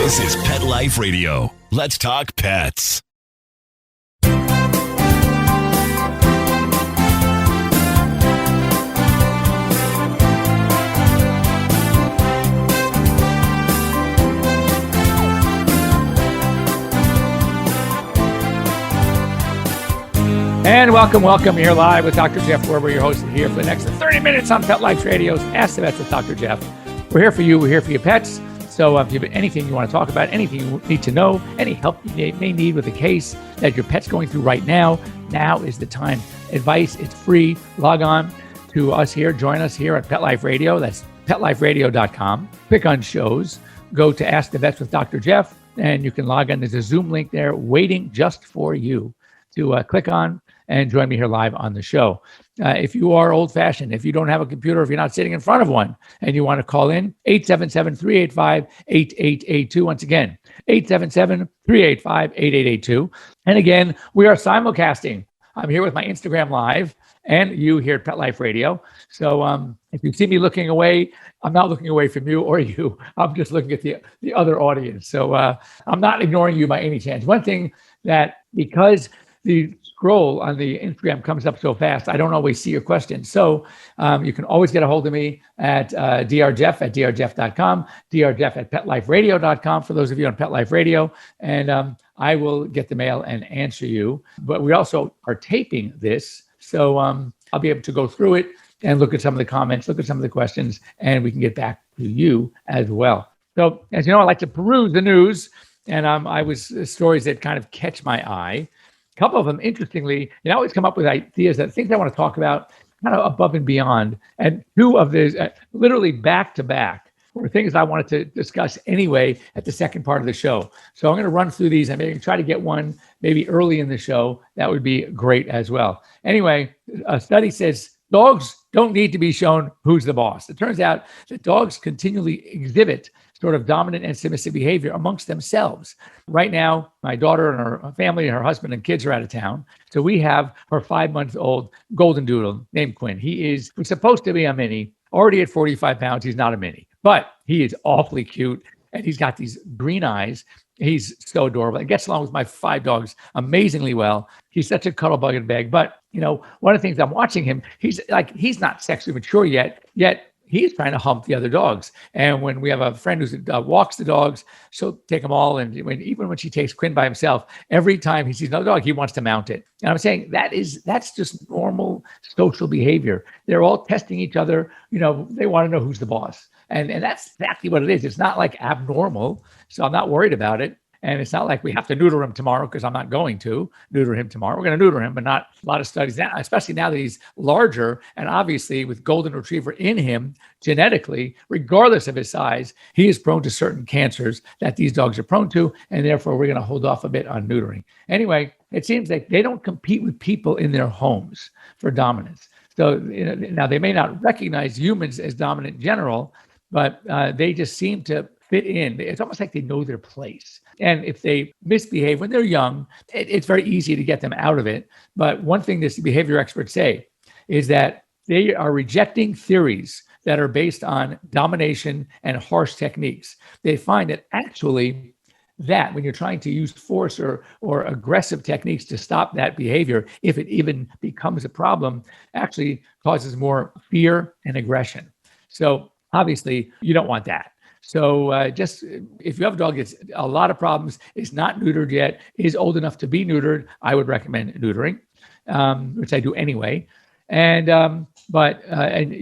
This is Pet Life Radio. Let's talk pets. And welcome. You're live with Dr. Jeff Werber, your host here for the next 30 minutes on Pet Life Radio's Ask the Vets with Dr. Jeff. We're here for you. We're here for your pets. So if you have anything you want to talk about, anything you need to know, any help you may need with a case that your pet's going through right now, now is the time. Advice, it's free. Log on to us here. Join us here at Pet Life Radio. That's PetLifeRadio.com. Click on shows. Go to Ask the Vets with Dr. Jeff, and you can log in. There's a Zoom link there waiting just for you to click on and join me here live on the show. If you are old-fashioned, if you don't have a computer, if you're not sitting in front of one, and you want to call in, 877-385-8882. Once again, 877-385-8882. And again, we are simulcasting. I'm here with my Instagram Live and you here at Pet Life Radio. So if you see me looking away, I'm not looking away from you or you. I'm just looking at the other audience. So I'm not ignoring you by any chance. One thing that, because the scroll on the Instagram comes up so fast, I don't always see your questions. So you can always get a hold of me at drjeff@drjeff.com, drjeff@petliferadio.com for those of you on Pet Life Radio. And I will get the mail and answer you. But we also are taping this. So I'll be able to go through it and look at some of the comments, look at some of the questions, and we can get back to you as well. So as you know, I like to peruse the news. And I was stories that kind of catch my eye. A couple of them, interestingly, I always come up with ideas, that things I want to talk about kind of above and beyond. And two of these, literally back to back, were things I wanted to discuss anyway at the second part of the show. So I'm going to run through these and maybe try to get one maybe early in the show. That would be great as well. Anyway, a study says dogs don't need to be shown who's the boss. It turns out that dogs continually exhibit sort of dominant and submissive behavior amongst themselves. Right now, my daughter and her family and her husband and kids are out of town. So we have her 5-month-old golden doodle named Quinn. He's supposed to be a mini. Already at 45 pounds, he's not a mini, but he is awfully cute. And he's got these green eyes. He's so adorable. He gets along with my 5 dogs amazingly well. He's such a cuddle bug and bag. But, one of the things I'm watching him, he's not sexually mature yet he's trying to hump the other dogs. And when we have a friend who walks the dogs, she'll take them all. And even when she takes Quinn by himself, every time he sees another dog, he wants to mount it. And I'm saying that's just normal social behavior. They're all testing each other. They want to know who's the boss. And that's exactly what it is. It's not like abnormal. So I'm not worried about it. And it's not like we have to neuter him tomorrow, because I'm not going to neuter him tomorrow. We're going to neuter him, but not a lot of studies now, especially now that he's larger. And obviously with golden retriever in him, genetically, regardless of his size, he is prone to certain cancers that these dogs are prone to. And therefore, we're going to hold off a bit on neutering. Anyway, it seems like they don't compete with people in their homes for dominance. So now they may not recognize humans as dominant in general, but they just seem to fit in. It's almost like they know their place. And if they misbehave when they're young, it's very easy to get them out of it. But one thing that behavior experts say is that they are rejecting theories that are based on domination and harsh techniques. They find that actually that when you're trying to use force or aggressive techniques to stop that behavior, if it even becomes a problem, actually causes more fear and aggression. So obviously you don't want that. So just if you have a dog that's a lot of problems, is not neutered yet, is old enough to be neutered, I would recommend neutering, which I do anyway. And you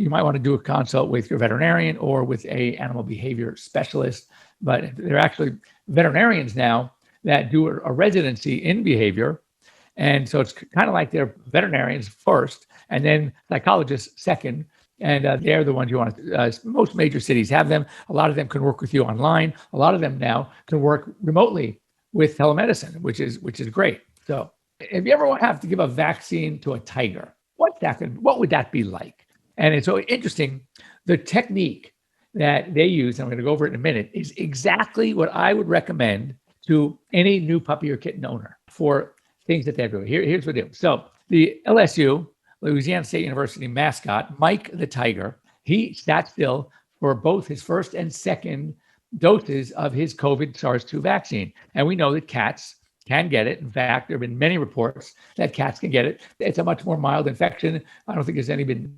might want to do a consult with your veterinarian or with a animal behavior specialist. But there are actually veterinarians now that do a residency in behavior. And so it's kind of like they're veterinarians first and then psychologists second. And they're the ones you want to, most major cities have them. A lot of them can work with you online. A lot of them now can work remotely with telemedicine, which is great. So if you ever have to give a vaccine to a tiger, what would that be like? And it's so interesting. The technique that they use, and I'm going to go over it in a minute, is exactly what I would recommend to any new puppy or kitten owner for things that they're doing. Here's what they do. So the LSU, Louisiana State University mascot, Mike the Tiger, he sat still for both his first and second doses of his COVID SARS-2 vaccine. And we know that cats can get it. In fact, there have been many reports that cats can get it. It's a much more mild infection. I don't think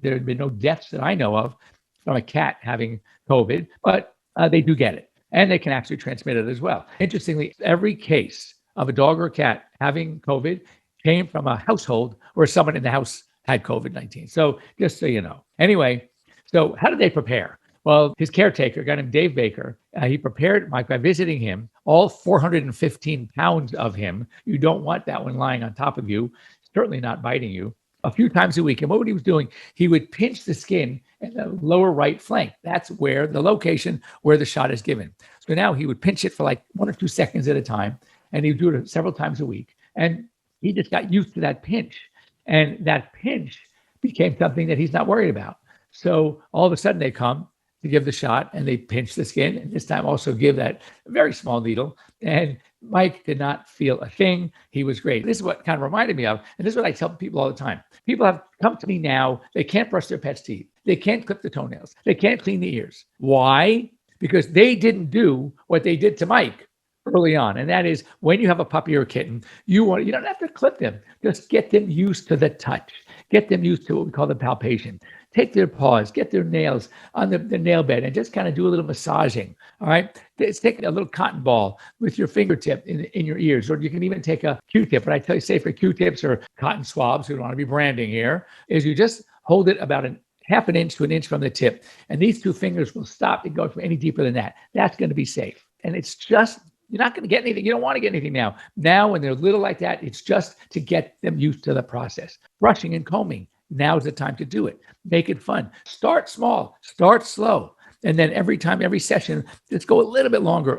there have been no deaths that I know of from a cat having COVID, but they do get it. And they can actually transmit it as well. Interestingly, every case of a dog or a cat having COVID came from a household where someone in the house had COVID-19. So just so you know. Anyway, so how did they prepare? Well, his caretaker, a guy named Dave Baker, he prepared Mike by visiting him, all 415 pounds of him. You don't want that one lying on top of you, certainly not biting you, a few times a week. And what he was doing, he would pinch the skin in the lower right flank. That's where the location where the shot is given. So now he would pinch it for like 1 or 2 seconds at a time, and he would do it several times a week. And he just got used to that pinch. And that pinch became something that he's not worried about. So all of a sudden they come to give the shot and they pinch the skin, and this time also give that very small needle. And Mike did not feel a thing. He was great. This is what kind of reminded me of, and this is what I tell people all the time. People have come to me now, they can't brush their pet's teeth. They can't clip the toenails. They can't clean the ears. Why? Because they didn't do what they did to Mike early on. And that is, when you have a puppy or a kitten, you don't have to clip them. Just get them used to the touch. Get them used to what we call the palpation. Take their paws, get their nails on the nail bed, and just kind of do a little massaging. All right. It's take a little cotton ball with your fingertip in your ears, or you can even take a Q-tip. But I tell you, say for Q-tips or cotton swabs, we don't want to be branding here, is you just hold it about half an inch to an inch from the tip. And these 2 fingers will stop and go from any deeper than that. That's going to be safe. And it's just, you're not going to get anything. You don't want to get anything now. Now, when they're little like that, it's just to get them used to the process. Brushing and combing. Now's the time to do it. Make it fun. Start small, start slow. And then every time, every session, let's go a little bit longer.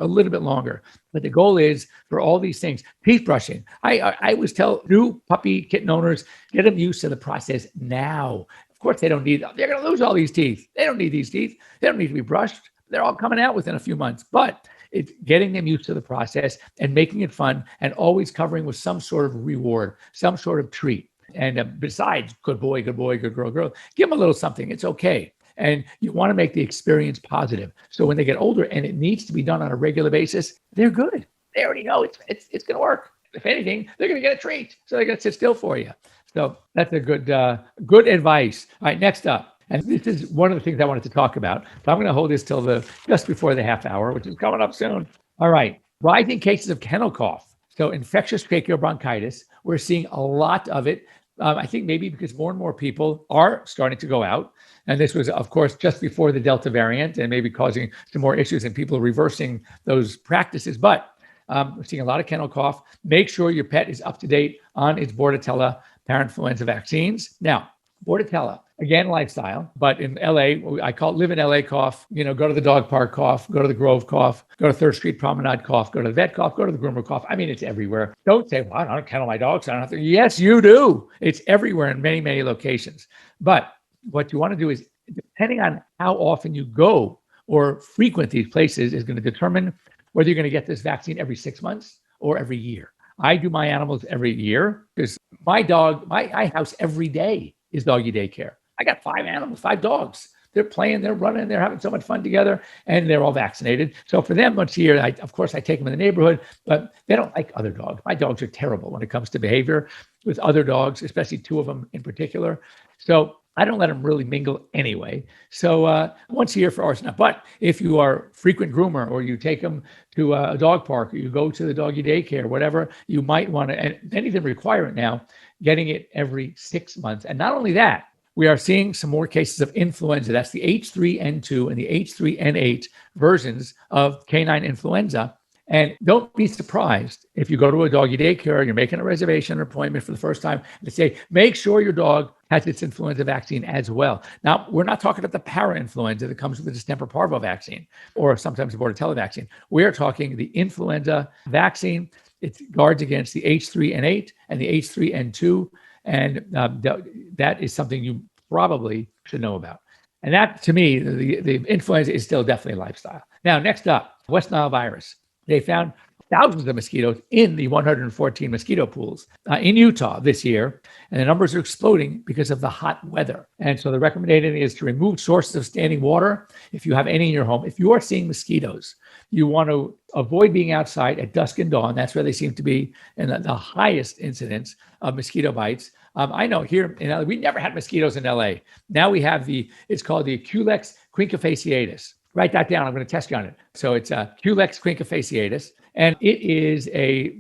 But the goal is for all these things, teeth brushing. I always tell new puppy kitten owners, get them used to the process now. Of course, they're going to lose all these teeth. They don't need these teeth. They don't need to be brushed. They're all coming out within a few months. But it's getting them used to the process and making it fun, and always covering with some sort of reward, some sort of treat. And besides, good boy, good girl, give them a little something. It's okay. And you want to make the experience positive. So when they get older and it needs to be done on a regular basis, they're good. They already know it's going to work. If anything, they're going to get a treat. So they're going to sit still for you. So that's a good advice. All right, next up. And this is one of the things I wanted to talk about. So I'm going to hold this till just before the half hour, which is coming up soon. All right. Rising cases of kennel cough. So infectious tracheal bronchitis, we're seeing a lot of it. I think maybe because more and more people are starting to go out. And this was, of course, just before the Delta variant, and maybe causing some more issues and people reversing those practices. But we're seeing a lot of kennel cough. Make sure your pet is up to date on its Bordetella parainfluenza vaccines. Now, Bordetella, again, lifestyle, but in LA, I call it live in LA cough. Go to the dog park cough, go to the Grove cough, go to 3rd Street Promenade cough, go to the vet cough, go to the groomer cough. I mean, it's everywhere. Don't say, well, I don't kennel my dogs. I don't have to. Yes, you do. It's everywhere in many, many locations. But what you want to do is, depending on how often you go or frequent these places, is going to determine whether you're going to get this vaccine every 6 months or every year. I do my animals every year because my house every day is doggy daycare. I got 5 animals, 5 dogs. They're playing, they're running, they're having so much fun together, and they're all vaccinated. So for them, once a year, I take them in the neighborhood, but they don't like other dogs. My dogs are terrible when it comes to behavior with other dogs, especially 2 of them in particular. So I don't let them really mingle anyway. So once a year for ours now. But if you are a frequent groomer, or you take them to a dog park, or you go to the doggy daycare, whatever, you might want to, and many of them require it now, getting it every 6 months. And not only that, we are seeing some more cases of influenza. That's the H3N2 and the H3N8 versions of canine influenza. And don't be surprised if you go to a doggy daycare, you're making a reservation or appointment for the first time, and they say, make sure your dog has its influenza vaccine as well. Now, we're not talking about the para-influenza that comes with the distemper parvo vaccine, or sometimes the Bordetella vaccine. We're talking the influenza vaccine. It guards against the H3N8 and the H3N2. And that is something you probably should know about. And that, to me, the influenza is still definitely a lifestyle. Now, next up, West Nile virus. They found thousands of mosquitoes in the 114 mosquito pools in Utah this year. And the numbers are exploding because of the hot weather. And so the recommendation is to remove sources of standing water if you have any in your home. If you are seeing mosquitoes, you want to avoid being outside at dusk and dawn. That's where they seem to be in the highest incidence of mosquito bites. I know here in LA, we never had mosquitoes in LA. Now we have it's called the Culex quincunfasciatus. Write that down. I'm going to test you on it. So it's Culex quincunfasciatus, and it is a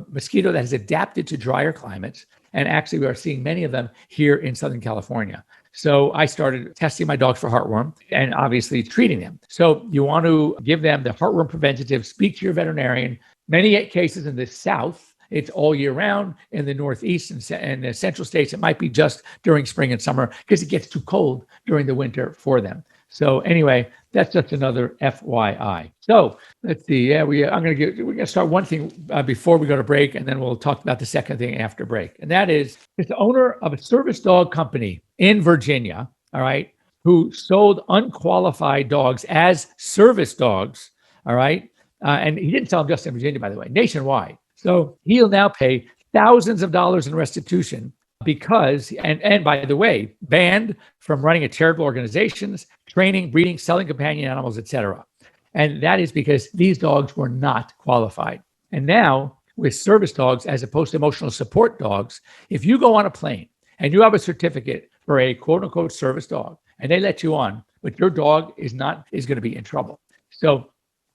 mosquito that has adapted to drier climates. And actually, we are seeing many of them here in Southern California. So I started testing my dogs for heartworm and obviously treating them. So you want to give them the heartworm preventative, speak to your veterinarian. Many cases in the South, it's all year round. In the Northeast and the central states, it might be just during spring and summer because it gets too cold during the winter for them. So anyway, that's just another FYI. So let's see. Yeah, we're going to start one thing before we go to break, and then we'll talk about the second thing after break. And that is, it's the owner of a service dog company in Virginia, all right, who sold unqualified dogs as service dogs, all right. And he didn't sell them just in Virginia, by the way, nationwide. So he'll now pay thousands of dollars in restitution because, and by the way, banned from running a charitable organizations, training, breeding, selling companion animals, etc. And that is because these dogs were not qualified. And now with service dogs, as opposed to emotional support dogs, if you go on a plane and you have a certificate for a quote unquote service dog and they let you on, but your dog is going to be in trouble. So,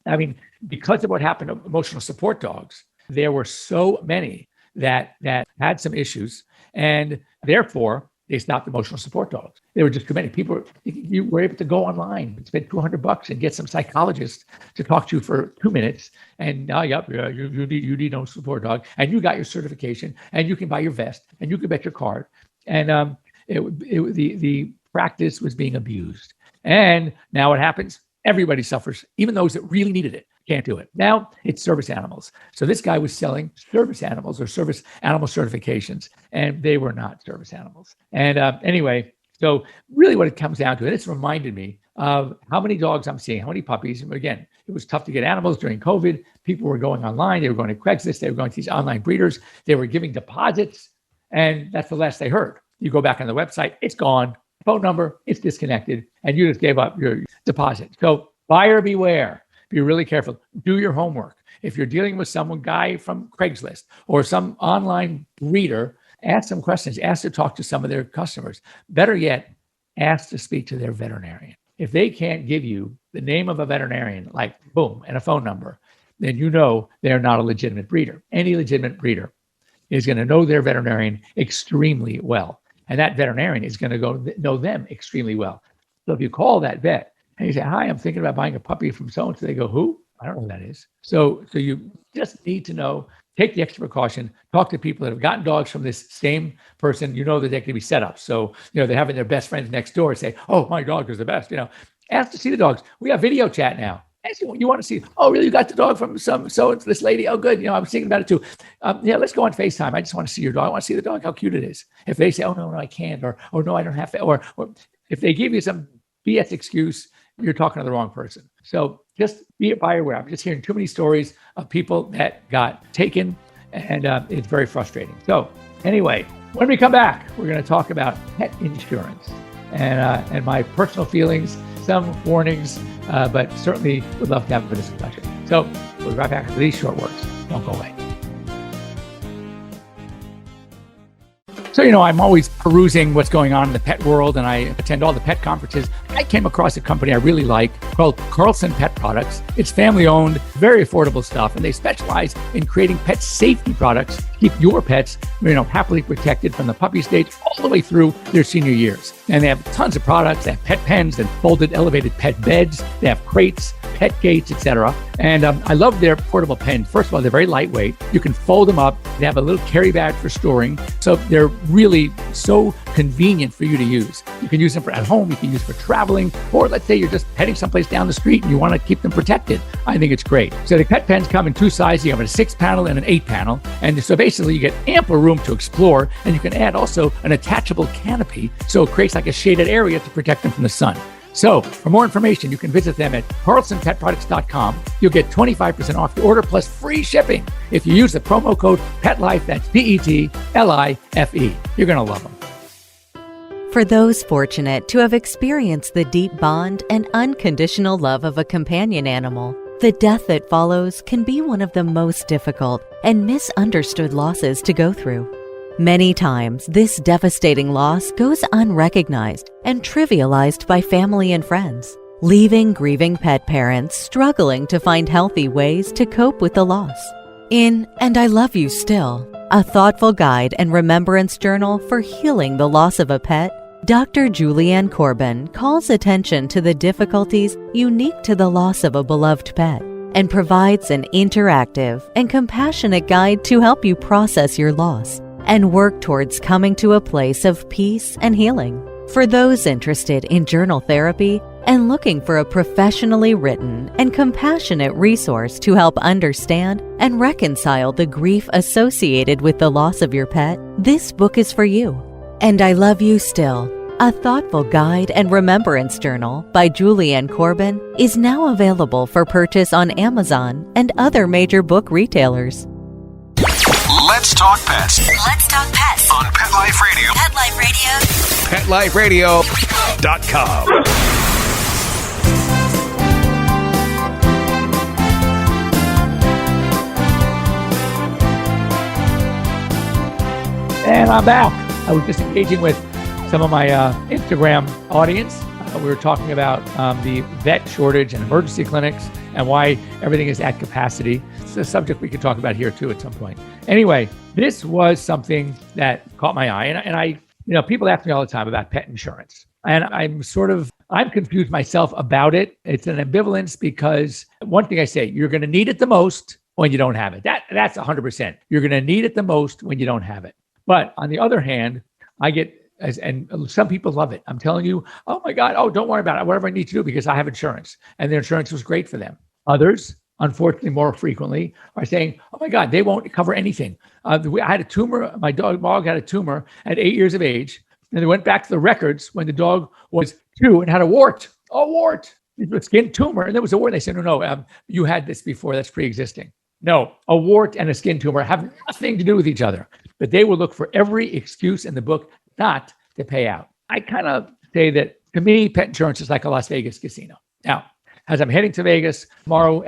I mean, because of what happened to emotional support dogs, there were so many that had some issues, and therefore they stopped emotional support dogs. There were just too many people. You were able to go online and spend $200 and get some psychologists to talk to you for 2 minutes, and now, you need no support dog, and you got your certification, and you can buy your vest, and you can bet your card, and the practice was being abused. And now what happens? Everybody suffers, even those that really needed it. Can't do it. Now it's service animals. So this guy was selling service animals or service animal certifications, and they were not service animals. And anyway, so really what it comes down to, and it's reminded me of how many dogs I'm seeing, how many puppies. And again, it was tough to get animals during COVID. People were going online. They were going to Craigslist. They were going to these online breeders. They were giving deposits, and that's the last they heard. You go back on the website, it's gone. Phone number, it's disconnected, and you just gave up your deposit. So buyer beware. Be really careful. Do your homework. If you're dealing with guy from Craigslist or some online breeder, ask some questions. Ask to talk to some of their customers. Better yet, ask to speak to their veterinarian. If they can't give you the name of a veterinarian, like boom, and a phone number, then you know they're not a legitimate breeder. Any legitimate breeder is going to know their veterinarian extremely well. And that veterinarian is going to know them extremely well. So if you call that vet, and you say, hi, I'm thinking about buying a puppy from so-and-so. They go, who? I don't know who that is. So you just need to know, take the extra precaution, talk to people that have gotten dogs from this same person. You know that they can be set up. So, they're having their best friends next door say, oh, my dog is the best. Ask to see the dogs. We have video chat now. Ask you want to see, oh, really? You got the dog from this lady? Oh, good. I was thinking about it too. Let's go on FaceTime. I just want to see your dog. I want to see the dog, how cute it is. If they say, oh, no, I can't, or no, I don't have to, or if they give you some BS excuse, you're talking to the wrong person. So just be buyer aware. I'm just hearing too many stories of people that got taken, and it's very frustrating. So anyway, when we come back, we're going to talk about pet insurance and my personal feelings, some warnings, but certainly would love to have a discussion. So we'll be right back after these short words. Don't go away. So, I'm always perusing what's going on in the pet world, and I attend all the pet conferences. I came across a company I really like called Carlson Pet Products. It's family owned, very affordable stuff, and they specialize in creating pet safety products to keep your pets, happily protected from the puppy stage all the way through their senior years. And they have tons of products. They have pet pens and folded elevated pet beds. They have crates, pet gates, etc. And I love their portable pen. First of all, they're very lightweight. You can fold them up. They have a little carry bag for storing. So they're really so convenient for you to use. You can use them for at home. You can use for traveling, or let's say you're just heading someplace down the street and you want to keep them protected. I think it's great. So the pet pens come in two sizes. You have a 6-panel and an 8-panel. And so basically you get ample room to explore, and you can add also an attachable canopy. So it creates like a shaded area to protect them from the sun. So for more information, you can visit them at carlsonpetproducts.com. You'll get 25% off your order plus free shipping if you use the promo code PETLIFE. That's PETLIFE. You're going to love them. For those fortunate to have experienced the deep bond and unconditional love of a companion animal, the death that follows can be one of the most difficult and misunderstood losses to go through. Many times, this devastating loss goes unrecognized and trivialized by family and friends, leaving grieving pet parents struggling to find healthy ways to cope with the loss. In And I Love You Still, a thoughtful guide and remembrance journal for healing the loss of a pet, Dr. Julianne Corbin calls attention to the difficulties unique to the loss of a beloved pet and provides an interactive and compassionate guide to help you process your loss and work towards coming to a place of peace and healing. For those interested in journal therapy and looking for a professionally written and compassionate resource to help understand and reconcile the grief associated with the loss of your pet, this book is for you. And I Love You Still, a thoughtful guide and remembrance journal by Julianne Corbin, is now available for purchase on Amazon and other major book retailers. Let's talk pets Let's talk pets on Pet Life Radio. Pet Life Radio. PetLifeRadio.com. And I'm back. I was just engaging with some of my Instagram audience. We were talking about the vet shortage and emergency clinics and why everything is at capacity. It's a subject we could talk about here too at some point. Anyway, this was something that caught my eye. And I, people ask me all the time about pet insurance. And I'm confused myself about it. It's an ambivalence because one thing I say, you're going to need it the most when you don't have it. That's 100%. You're going to need it the most when you don't have it. But on the other hand, and some people love it. I'm telling you, oh my God, don't worry about it. Whatever I need to do because I have insurance. And their insurance was great for them. Others, unfortunately, more frequently, are saying, oh my God, they won't cover anything. I had a tumor. My dog had a tumor at 8 years of age. And they went back to the records when the dog was 2 and had a wart. It was a skin tumor. And there was a wart. They said, no, you had this before. That's pre-existing. No, a wart and a skin tumor have nothing to do with each other. But they will look for every excuse in the book not to pay out. I kind of say that, to me, pet insurance is like a Las Vegas casino. Now, as I'm heading to Vegas tomorrow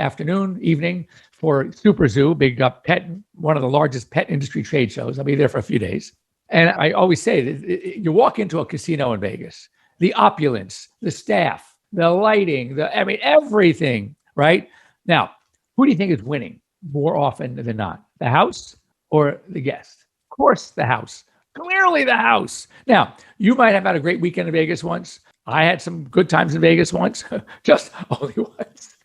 evening for Super Zoo, one of the largest pet industry trade shows. I'll be there for a few days. And I always say that you walk into a casino in Vegas, the opulence, the staff, the lighting, everything, right? Now, who do you think is winning more often than not? The house or the guest? Of course, the house. Clearly the house. Now, you might have had a great weekend in Vegas once. I had some good times in Vegas once, just only once.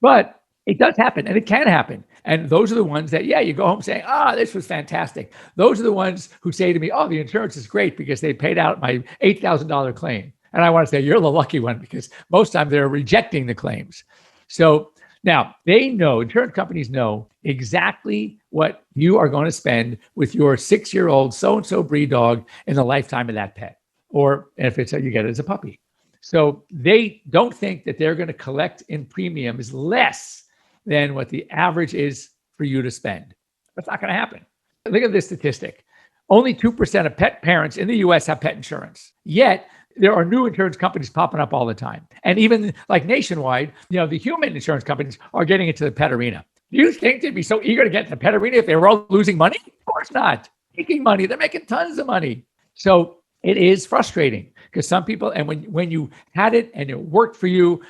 But it does happen, and it can happen. And those are the ones that, you go home saying, this was fantastic. Those are the ones who say to me, the insurance is great because they paid out my $8,000 claim. And I want to say, you're the lucky one because most times they're rejecting the claims. So now they know, insurance companies know exactly what you are going to spend with your 6-year-old so-and-so breed dog in the lifetime of that pet, or if you get it as a puppy. So they don't think that they're going to collect in premiums less than what the average is for you to spend. That's not going to happen. Look at this statistic. Only 2% of pet parents in the US have pet insurance. Yet there are new insurance companies popping up all the time. And even like nationwide, the human insurance companies are getting into the pet arena. Do you think they'd be so eager to get in the pet arena if they were all losing money? Of course not. Making money. They're making tons of money. So it is frustrating because some people, and when you had it and it worked for you,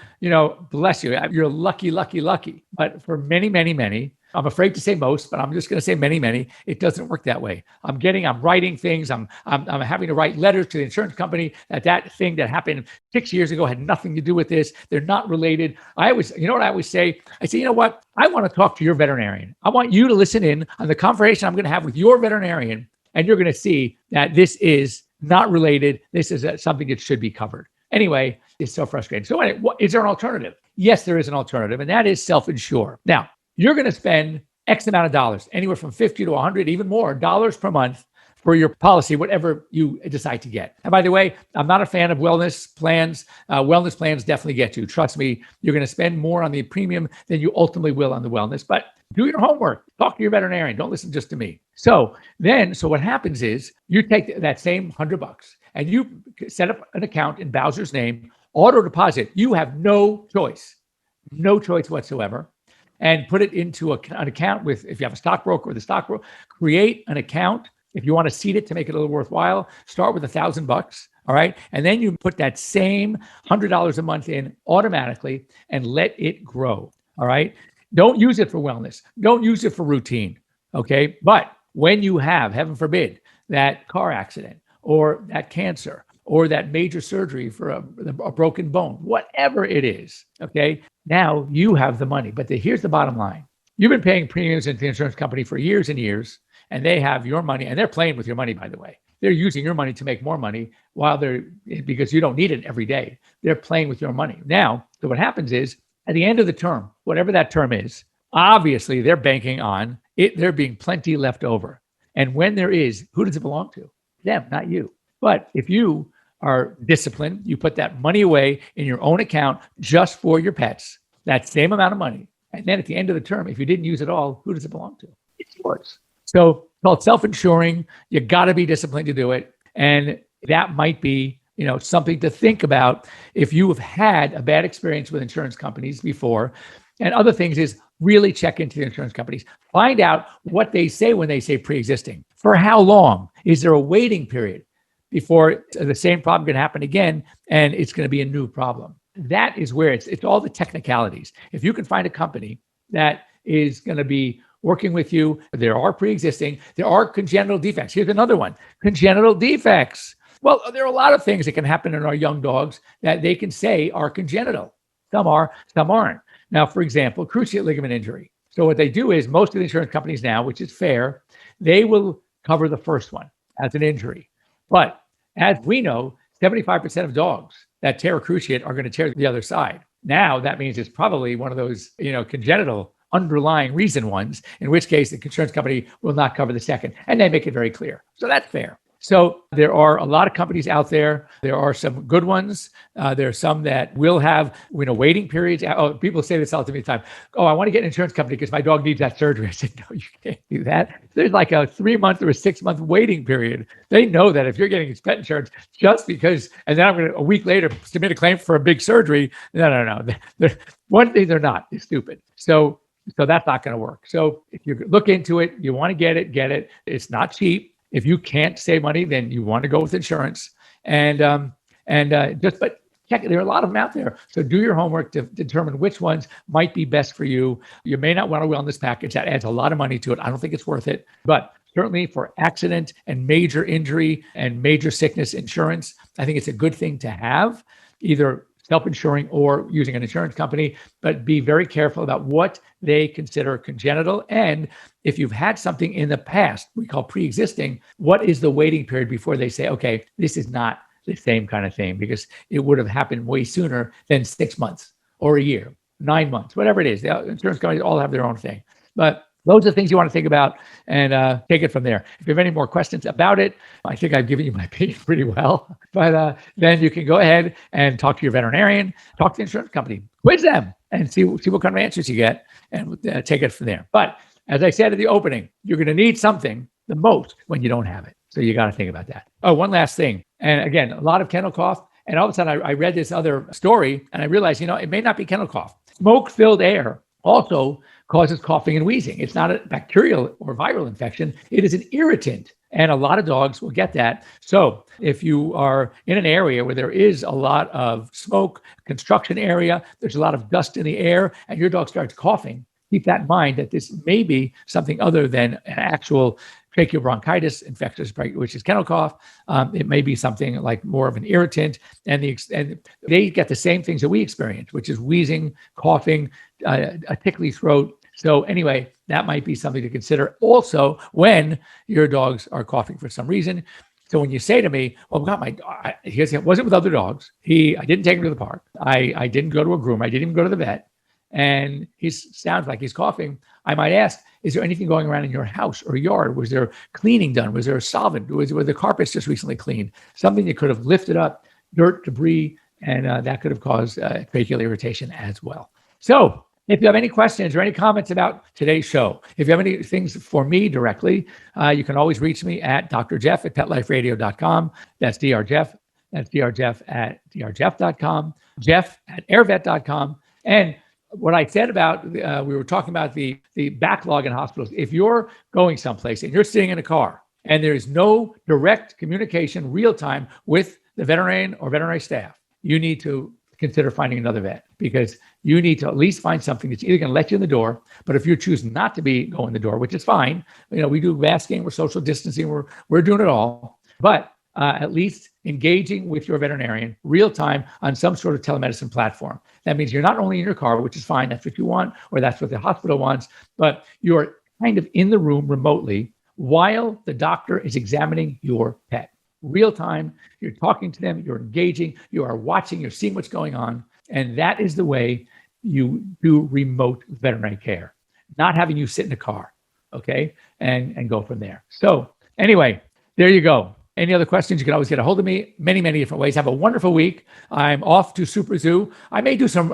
bless you, you're lucky. But for many, many, many, I'm afraid to say most, but I'm just going to say many, many, it doesn't work that way. I'm writing things. I'm having to write letters to the insurance company that thing that happened 6 years ago had nothing to do with this. They're not related. I always say? I say, you know what? I want to talk to your veterinarian. I want you to listen in on the conversation I'm going to have with your veterinarian, and you're going to see that this is not related. This is something that should be covered. Anyway, it's so frustrating. So anyway, is there an alternative? Yes, there is an alternative, and that is self-insure. Now, you're going to spend X amount of dollars, anywhere from $50 to $100, even more dollars per month for your policy, whatever you decide to get. And by the way, I'm not a fan of wellness plans. Wellness plans definitely get you. Trust me, you're going to spend more on the premium than you ultimately will on the wellness. But do your homework. Talk to your veterinarian. Don't listen just to me. So what happens is you take that same $100 and you set up an account in Bowser's name, auto deposit. You have no choice whatsoever. And put it into an account with, if you have a stockbroker or the stockbroker, create an account. If you want to seed it to make it a little worthwhile, start with $1,000. All right. And then you put that same $100 a month in automatically and let it grow. All right. Don't use it for wellness. Don't use it for routine. Okay. But when you have, heaven forbid, that car accident or that cancer or that major surgery for a broken bone, whatever it is, okay, now you have the money. But here's the bottom line. You've been paying premiums into the insurance company for years and years, and they have your money, and they're playing with your money, by the way. They're using your money to make more money because you don't need it every day. They're playing with your money. Now, so what happens is, at the end of the term, whatever that term is, obviously they're banking on it, there being plenty left over. And when there is, who does it belong to? Them, not you. But if you are disciplined, you put that money away in your own account just for your pets, that same amount of money. And then at the end of the term, if you didn't use it all, who does it belong to? It's yours. So it's called self-insuring. You got to be disciplined to do it. And that might be, something to think about if you have had a bad experience with insurance companies before. And other things is really check into the insurance companies. Find out what they say when they say pre-existing. For how long? Is there a waiting period before the same problem can happen again and it's going to be a new problem? That is where it's all the technicalities. If you can find a company that is going to be working with you, there are pre-existing, there are congenital defects. Here's another one, congenital defects. Well, there are a lot of things that can happen in our young dogs that they can say are congenital. Some are, some aren't. Now, for example, cruciate ligament injury. So what they do is most of the insurance companies now, which is fair, they will cover the first one as an injury. But as we know, 75% of dogs that tear a cruciate are going to tear the other side. Now, that means it's probably one of those, congenital underlying reason ones, in which case the insurance company will not cover the second. And they make it very clear. So that's fair. So there are a lot of companies out there. There are some good ones. There are some that will have, waiting periods. Oh, people say this all to me all the time. Oh, I want to get an insurance company because my dog needs that surgery. I said, no, you can't do that. There's like a 3-month or a 6-month waiting period. They know that if you're getting pet insurance just because, and then I'm going to, a week later, submit a claim for a big surgery. No. One thing they're not is stupid. So that's not going to work. So if you look into it, you want to get it. It's not cheap. If you can't save money, then you want to go with insurance, but check it. There are a lot of them out there. So do your homework to determine which ones might be best for you. You may not want a wellness package. That adds a lot of money to it. I don't think it's worth it, but certainly for accident and major injury and major sickness insurance, I think it's a good thing to have, either self-insuring or using an insurance company, but be very careful about what they consider congenital. And if you've had something in the past, we call pre-existing, what is the waiting period before they say, okay, this is not the same kind of thing, because it would have happened way sooner than 6 months or a year, 9 months, whatever it is. The insurance companies all have their own thing. But those are the things you want to think about and take it from there. If you have any more questions about it, I think I've given you my opinion pretty well. But then you can go ahead and talk to your veterinarian, talk to the insurance company, quiz them, and see what kind of answers you get, and take it from there. But as I said at the opening, you're going to need something the most when you don't have it. So you got to think about that. Oh, one last thing. And again, a lot of kennel cough. And all of a sudden, I read this other story, and I realized, it may not be kennel cough. Smoke-filled air also causes coughing and wheezing. It's not a bacterial or viral infection. It is an irritant. And a lot of dogs will get that. So if you are in an area where there is a lot of smoke, construction area, there's a lot of dust in the air, and your dog starts coughing, keep that in mind that this may be something other than an actual tracheobronchitis infectious, which is kennel cough. It may be something like more of an irritant, and they get the same things that we experience, which is wheezing, coughing, a tickly throat. So anyway, that might be something to consider also when your dogs are coughing for some reason. So when you say to me, well, it wasn't with other dogs. I didn't take him to the park. I didn't go to a groomer. I didn't even go to the vet. and he sounds like he's coughing, I might ask, is there anything going around in your house or yard? Was there cleaning done? Was there a solvent? Were the carpets just recently cleaned? Something that could have lifted up dirt, debris, and that could have caused tracheal irritation as well. So if you have any questions or any comments about today's show, if you have any things for me directly, you can always reach me at Dr. Jeff at PetLifeRadio.com. That's Dr. Jeff. That's Dr. Jeff at drjeff.com, Jeff at airvet.com. And what I said about, we were talking about the backlog in hospitals. If you're going someplace and you're sitting in a car and there is no direct communication real time with the veterinarian or veterinary staff, you need to consider finding another vet, because you need to at least find something that's either going to let you in the door, but if you choose not to be going in the door, which is fine, we do masking, we're social distancing, we're doing it all, but at least engaging with your veterinarian real time on some sort of telemedicine platform. That means you're not only in your car, which is fine, that's what you want, or that's what the hospital wants, but you're kind of in the room remotely while the doctor is examining your pet. Real time, you're talking to them, you're engaging, you are watching, you're seeing what's going on. And that is the way you do remote veterinary care, not having you sit in a car, okay, and go from there. So anyway, there you go. Any other questions, you can always get a hold of me many, many different ways. Have a wonderful week. I'm off to Super Zoo. I may do some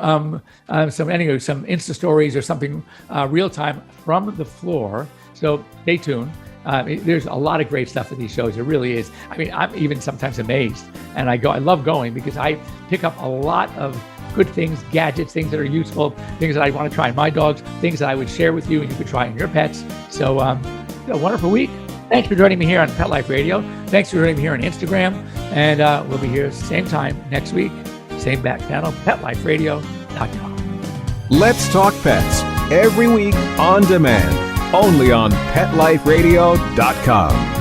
Insta stories or something real time from the floor. So stay tuned. There's a lot of great stuff in these shows. It really is. I mean, I'm even sometimes amazed, and I love going because I pick up a lot of good things, gadgets, things that are useful, things that I want to try in my dogs, things that I would share with you and you could try in your pets. So a wonderful week. Thanks for joining me here on Pet Life Radio. Thanks for joining me here on Instagram. And we'll be here same time next week, same back channel, PetLifeRadio.com. Let's Talk Pets, every week on demand, only on PetLifeRadio.com.